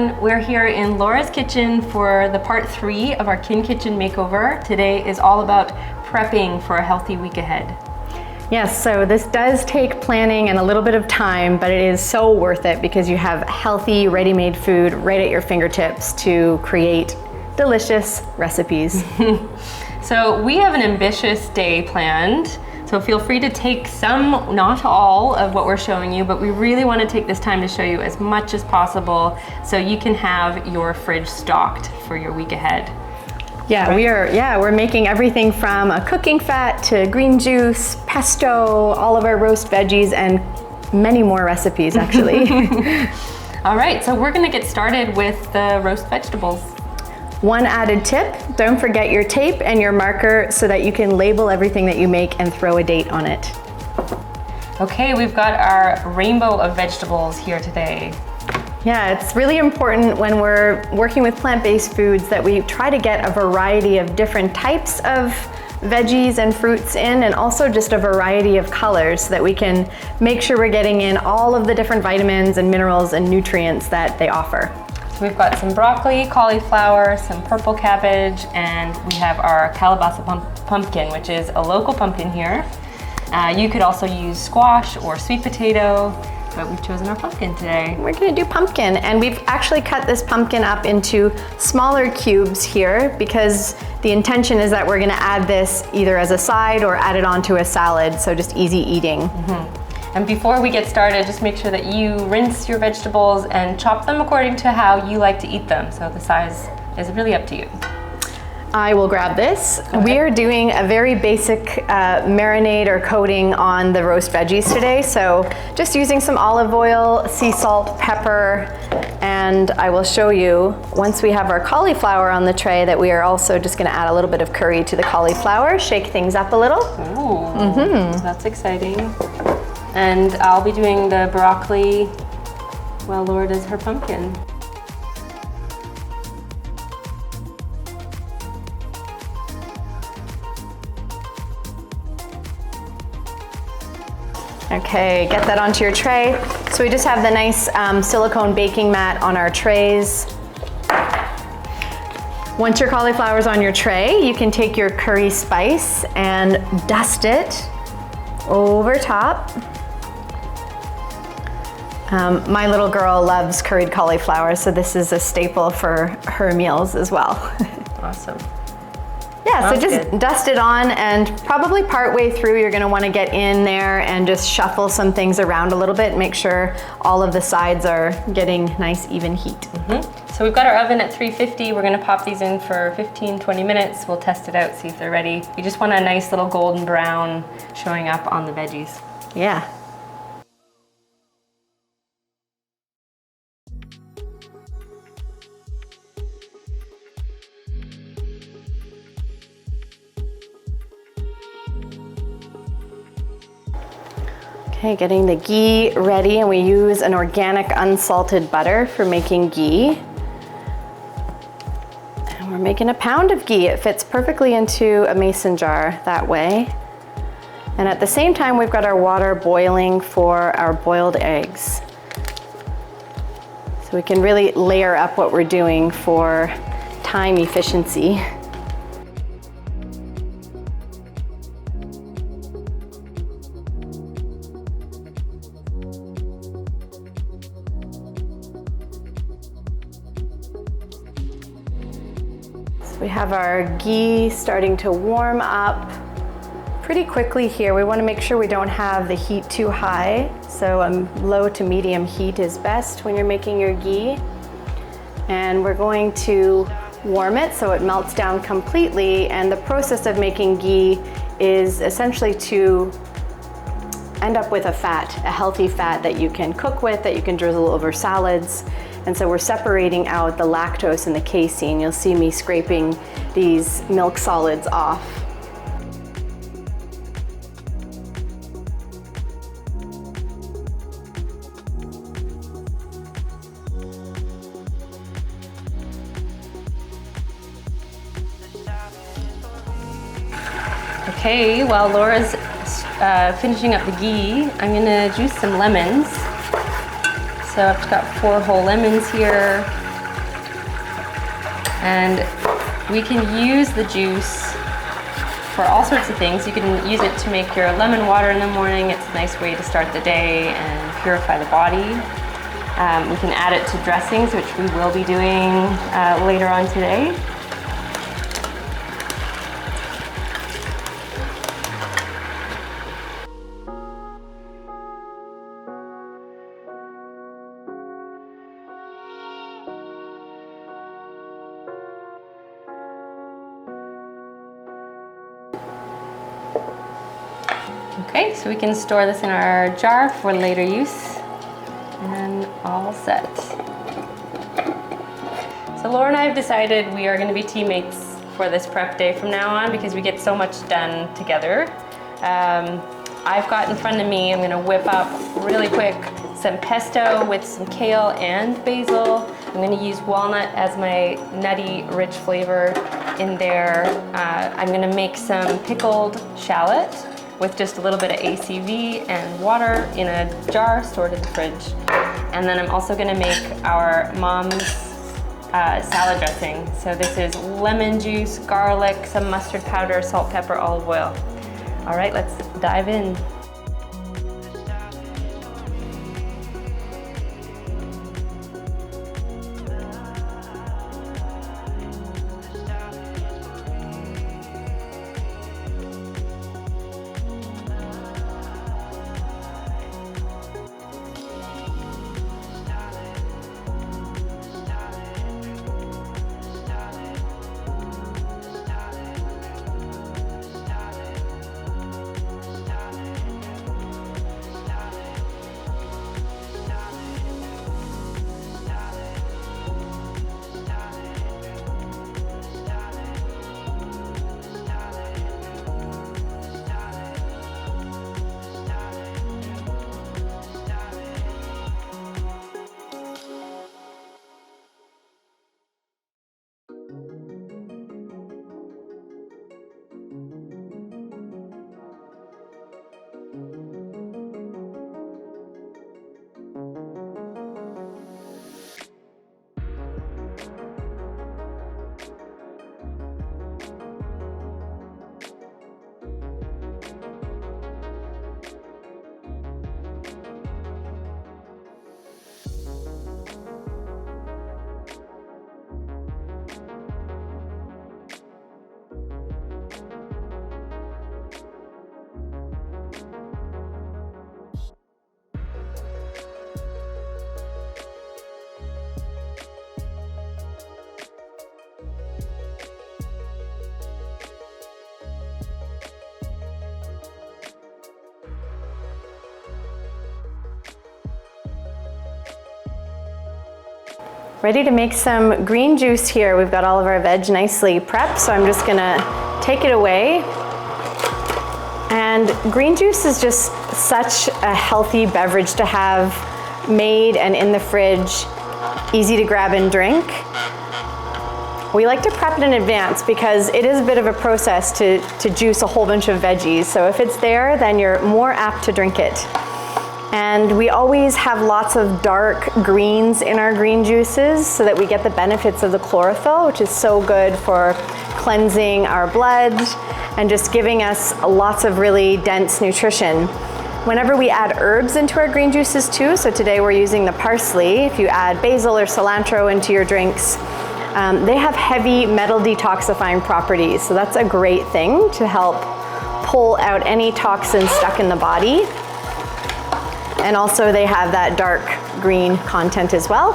everyone. We're here in Laura's kitchen for the part 3 of our KYN Kitchen Makeover. Today is all about prepping for a healthy week ahead. Yes, so this does take planning and a little bit of time, but it is so worth it because you have healthy, ready-made food right at your fingertips to create delicious recipes. So we have an ambitious day planned. So feel free to take some, not all, of what we're showing you, but we really want to take this time to show you as much as possible so you can have your fridge stocked for your week ahead. Yeah, we're making everything from a cooking fat to green juice, pesto, all of our roast veggies, and many more recipes actually. All right, so we're gonna get started with the roast vegetables. One added tip, don't forget your tape and your marker so that you can label everything that you make and throw a date on it. Okay, we've got our rainbow of vegetables here today. Yeah, it's really important when we're working with plant-based foods that we try to get a variety of different types of veggies and fruits in, and also just a variety of colors so that we can make sure we're getting in all of the different vitamins and minerals and nutrients that they offer. We've got some broccoli, cauliflower, some purple cabbage, and we have our calabaza pumpkin, which is a local pumpkin here. You could also use squash or sweet potato, but we've chosen our pumpkin today. We're gonna do pumpkin, and we've actually cut this pumpkin up into smaller cubes here because the intention is that we're gonna add this either as a side or add it onto a salad, so just easy eating. And before we get started, just make sure that you rinse your vegetables and chop them according to how you like to eat them. So the size is really up to you. I will grab this. We are doing a very basic marinade or coating on the roast veggies today. So just using some olive oil, sea salt, pepper, and I will show you once we have our cauliflower on the tray that we are also just gonna add a little bit of curry to the cauliflower, shake things up a little. Ooh, that's exciting. And I'll be doing the broccoli while Laura does her pumpkin. Okay, get that onto your tray. So we just have the nice silicone baking mat on our trays. Once your cauliflower is on your tray, you can take your curry spice and dust it over top. My little girl loves curried cauliflower, so this is a staple for her meals as well. Awesome. Yeah, so just dust it on, and probably partway through you're gonna wanna get in there and just shuffle some things around a little bit, make sure all of the sides are getting nice even heat. So we've got our oven at 350. We're gonna pop these in for 15-20 minutes. We'll test it out, see if they're ready. We just want a nice little golden brown showing up on the veggies. Yeah. Okay, getting the ghee ready, and we use an organic unsalted butter for making ghee. And we're making a pound of ghee. It fits perfectly into a mason jar that way. And at the same time, we've got our water boiling for our boiled eggs. So we can really layer up what we're doing for time efficiency. We have our ghee starting to warm up pretty quickly here. We want to make sure we don't have the heat too high. So low to medium heat is best when you're making your ghee. And we're going to warm it so it melts down completely. And the process of making ghee is essentially to end up with a fat, a healthy fat that you can cook with, that you can drizzle over salads. And so we're separating out the lactose and the casein. You'll see me scraping these milk solids off. Okay, while Laura's finishing up the ghee, I'm gonna juice some lemons. So I've got 4 whole lemons here. And we can use the juice for all sorts of things. You can use it to make your lemon water in the morning. It's a nice way to start the day and purify the body. We can add it to dressings, which we will be doing later on today. Okay, so we can store this in our jar for later use, and all set. So Laura and I have decided we are going to be teammates for this prep day from now on because we get so much done together. I've got in front of me, I'm going to whip up really quick some pesto with some kale and basil. I'm going to use walnut as my nutty, rich flavor in there. I'm going to make some pickled shallot with just a little bit of ACV and water in a jar stored in the fridge. And then I'm also gonna make our mom's salad dressing. So this is lemon juice, garlic, some mustard powder, salt, pepper, olive oil. All right, let's dive in. Ready to make some green juice here. We've got all of our veg nicely prepped, so I'm just gonna take it away. And green juice is just such a healthy beverage to have made and in the fridge, easy to grab and drink. We like to prep it in advance because it is a bit of a process to juice a whole bunch of veggies. So if it's there, then you're more apt to drink it. And we always have lots of dark greens in our green juices so that we get the benefits of the chlorophyll, which is so good for cleansing our blood and just giving us lots of really dense nutrition. Whenever we add herbs into our green juices too, so today we're using the parsley, if you add basil or cilantro into your drinks, they have heavy metal detoxifying properties. So that's a great thing to help pull out any toxins stuck in the body. And also they have that dark green content as well.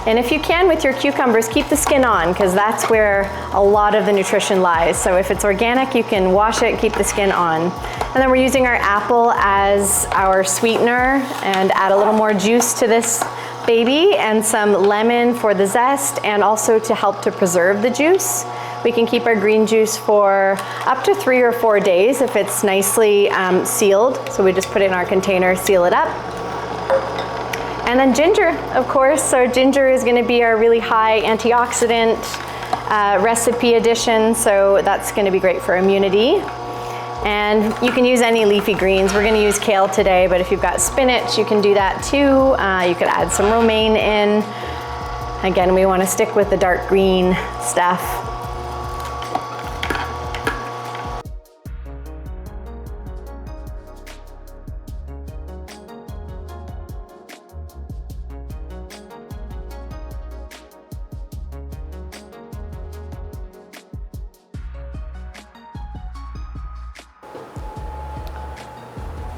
And if you can with your cucumbers, keep the skin on because that's where a lot of the nutrition lies. So if it's organic, you can wash it, keep the skin on. And then we're using our apple as our sweetener and add a little more juice to this baby and some lemon for the zest and also to help to preserve the juice. We can keep our green juice for up to 3 or 4 days if it's nicely sealed. So we just put it in our container, seal it up. And then ginger, of course. So ginger is going to be our really high antioxidant recipe addition. So that's going to be great for immunity. And you can use any leafy greens. We're going to use kale today, but if you've got spinach, you can do that too. You could add some romaine in. Again, we want to stick with the dark green stuff.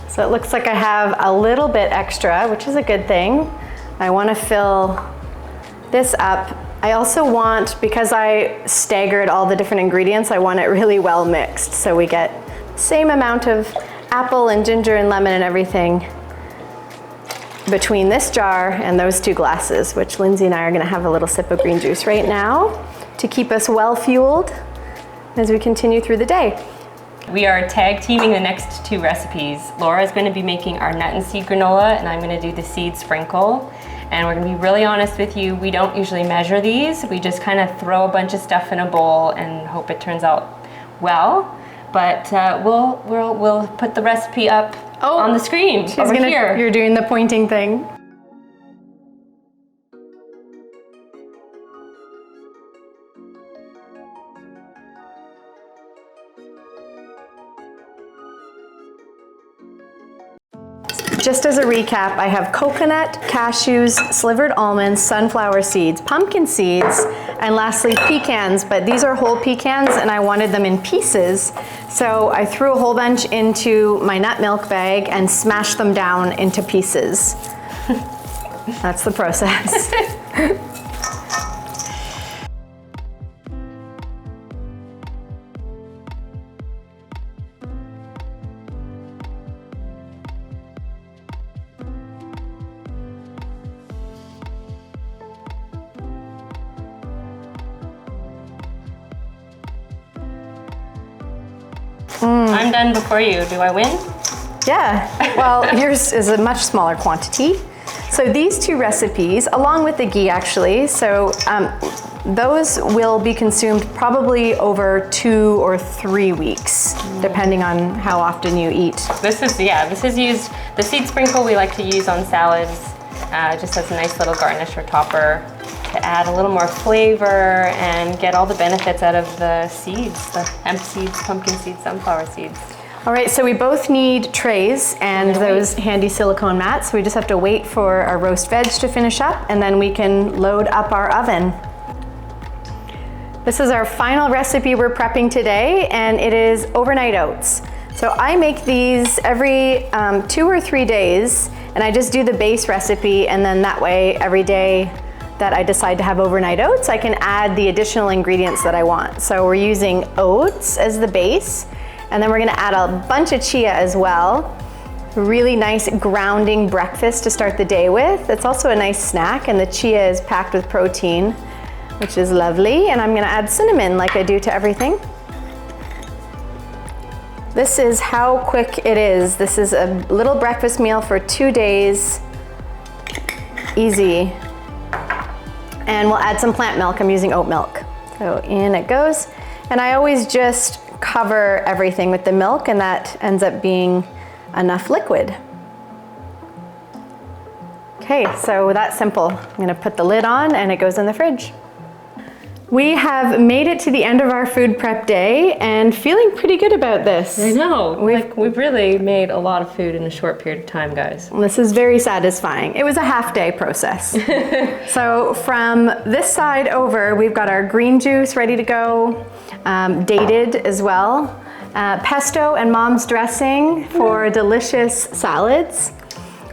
So it looks like I have a little bit extra, which is a good thing. I want to fill this up. I also want, because I staggered all the different ingredients, I want it really well mixed. So we get the same amount of apple and ginger and lemon and everything between this jar and those 2 glasses, which Lindsay and I are going to have a little sip of green juice right now to keep us well fueled as we continue through the day. We are tag teaming the next 2 recipes. Laura's going to be making our nut and seed granola, and I'm going to do the seed sprinkle. And we're going to be really honest with you, we don't usually measure these. We just kind of throw a bunch of stuff in a bowl and hope it turns out well. But we'll put the recipe up on the screen over here. You're doing the pointing thing. Just as a recap, I have coconut, cashews, slivered almonds, sunflower seeds, pumpkin seeds, and lastly pecans, but these are whole pecans and I wanted them in pieces. So I threw a whole bunch into my nut milk bag and smashed them down into pieces. That's the process. I'm done before you. Do I win? Yeah, well, yours is a much smaller quantity. So these 2 recipes, along with the ghee actually, so those will be consumed probably over 2 or 3 weeks, depending on how often you eat. This is used, the seed sprinkle we like to use on salads, just as a nice little garnish or topper to add a little more flavor and get all the benefits out of the seeds, the hemp seeds, pumpkin seeds, sunflower seeds. All right, so we both need trays and those handy silicone mats. So we just have to wait for our roast veg to finish up and then we can load up our oven. This is our final recipe we're prepping today, and it is overnight oats. So I make these every 2 or 3 days, and I just do the base recipe, and then that way every day that I decide to have overnight oats, I can add the additional ingredients that I want. So we're using oats as the base, and then we're gonna add a bunch of chia as well. Really nice grounding breakfast to start the day with. It's also a nice snack, and the chia is packed with protein, which is lovely. And I'm gonna add cinnamon like I do to everything. This is how quick it is. This is a little breakfast meal for 2 days. Easy. And we'll add some plant milk. I'm using oat milk. So in it goes. And I always just cover everything with the milk, and that ends up being enough liquid. Okay, so that's simple. I'm gonna put the lid on and it goes in the fridge. We have made it to the end of our food prep day and feeling pretty good about this. I know, we've really made a lot of food in a short period of time, guys. This is very satisfying. It was a half-day process. So from this side over, we've got our green juice ready to go, dated as well, pesto and mom's dressing for delicious salads.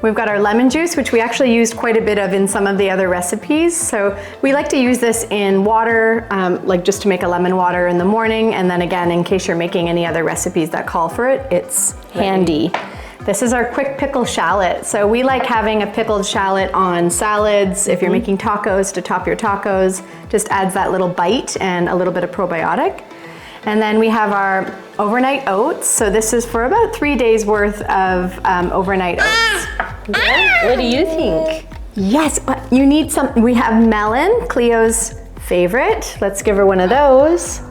We've got our lemon juice, which we actually used quite a bit of in some of the other recipes. So we like to use this in water, like just to make a lemon water in the morning. And then again, in case you're making any other recipes that call for it, it's handy. This is our quick pickle shallot. So we like having a pickled shallot on salads. If you're making tacos, to top your tacos, just adds that little bite and a little bit of probiotic. And then we have our overnight oats. So this is for about 3 days worth of overnight oats. What do you think? Yes, but you need some. We have melon, Cleo's favorite. Let's give her one of those.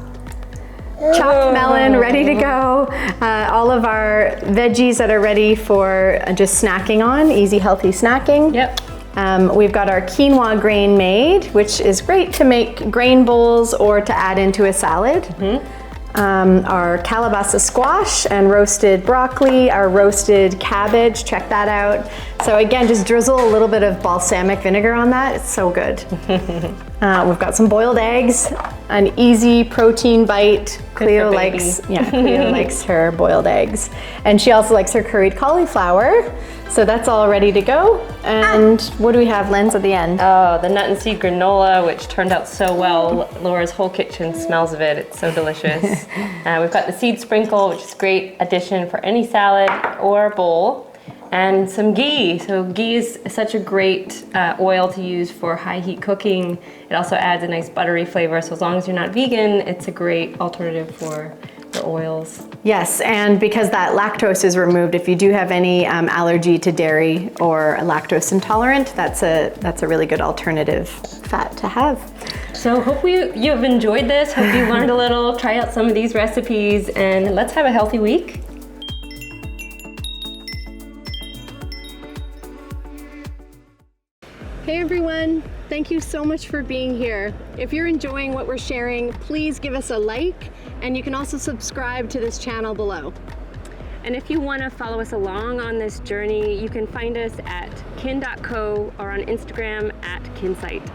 Chopped melon, ready to go. All of our veggies that are ready for just snacking on, easy, healthy snacking. Yep. We've got our quinoa grain made, which is great to make grain bowls or to add into a salad. Our calabaza squash and roasted broccoli, our roasted cabbage, check that out. So again, just drizzle a little bit of balsamic vinegar on that, it's so good. We've got some boiled eggs, an easy protein bite. Cleo likes her boiled eggs. And she also likes her curried cauliflower. So that's all ready to go. And what do we have, Lens, at the end? Oh, the nut and seed granola, which turned out so well. Laura's whole kitchen smells of it. It's so delicious. We've got the seed sprinkle, which is a great addition for any salad or bowl. And some ghee. So ghee is such a great oil to use for high heat cooking. It also adds a nice buttery flavor. So as long as you're not vegan, it's a great alternative for the oils. Yes, and because that lactose is removed, if you do have any allergy to dairy or lactose intolerant, that's a really good alternative fat to have. So hope you've enjoyed this. Hope you learned a little. Try out some of these recipes, and let's have a healthy week. Hey everyone, thank you so much for being here. If you're enjoying what we're sharing, please give us a like, and you can also subscribe to this channel below. And if you want to follow us along on this journey, you can find us at kin.co or on Instagram at kinsite.